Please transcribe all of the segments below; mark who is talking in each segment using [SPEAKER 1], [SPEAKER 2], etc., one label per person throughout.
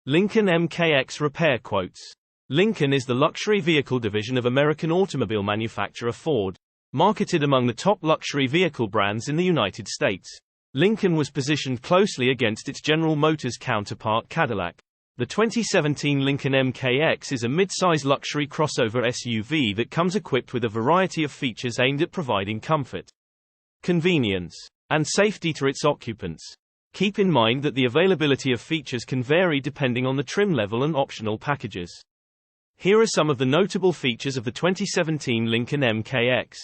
[SPEAKER 1] Lincoln MKX repair quotes. Lincoln is the luxury vehicle division of American automobile manufacturer Ford. Marketed among the top luxury vehicle brands in the United States, Lincoln was positioned closely against its General Motors counterpart Cadillac. The 2017 Lincoln MKX is a mid-size luxury crossover SUV that comes equipped with a variety of features aimed at providing comfort, convenience, and safety to its occupants. Keep in mind that the availability of features can vary depending on the trim level and optional packages. Here are some of the notable features of the 2017 Lincoln MKX.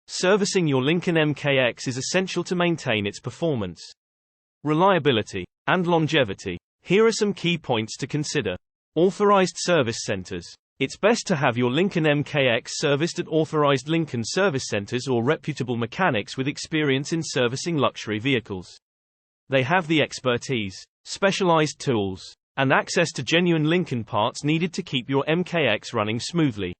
[SPEAKER 1] Servicing your Lincoln MKX is essential to maintain its performance, reliability, and longevity. Here are some key points to consider. Authorized service centers. It's best to have your Lincoln MKX serviced at authorized Lincoln service centers or reputable mechanics with experience in servicing luxury vehicles. They have the expertise, specialized tools, and access to genuine Lincoln parts needed to keep your MKX running smoothly.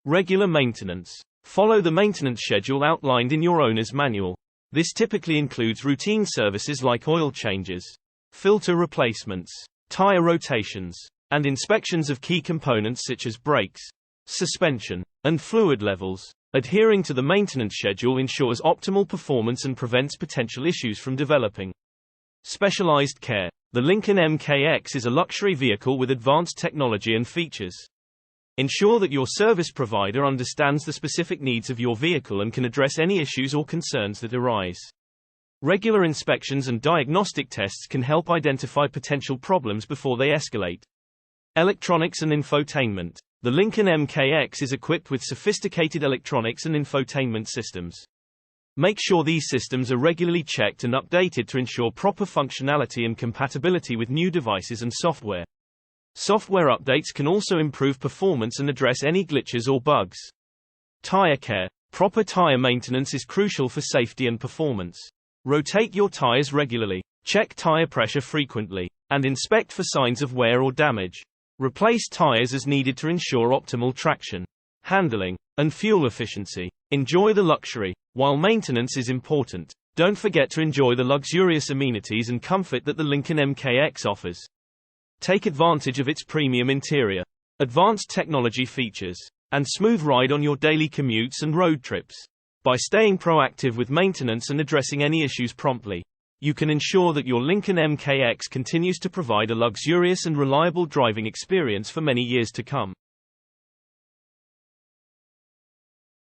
[SPEAKER 1] Regular maintenance. Follow the maintenance schedule outlined in your owner's manual. This typically includes routine services like oil changes, filter replacements, tire rotations, and inspections of key components such as brakes, suspension, and fluid levels. Adhering to the maintenance schedule ensures optimal performance and prevents potential issues from developing. Specialized care. The Lincoln MKX is a luxury vehicle with advanced technology and features. Ensure that your service provider understands the specific needs of your vehicle and can address any issues or concerns that arise. Regular inspections and diagnostic tests can help identify potential problems before they escalate. Electronics and infotainment. The Lincoln MKX is equipped with sophisticated electronics and infotainment systems. Make sure these systems are regularly checked and updated to ensure proper functionality and compatibility with new devices and software. Software updates can also improve performance and address any glitches or bugs. Tire care. Proper tire maintenance is crucial for safety and performance. Rotate your tires regularly, check tire pressure frequently, and inspect for signs of wear or damage. Replace tires as needed to ensure optimal traction, handling, and fuel efficiency. Enjoy the luxury. While maintenance is important, don't forget to enjoy the luxurious amenities and comfort that the Lincoln MKX offers. Take advantage of its premium interior, advanced technology features, and smooth ride on your daily commutes and road trips. By staying proactive with maintenance and addressing any issues promptly, you can ensure that your Lincoln MKX continues to provide a luxurious and reliable driving experience for many years to come.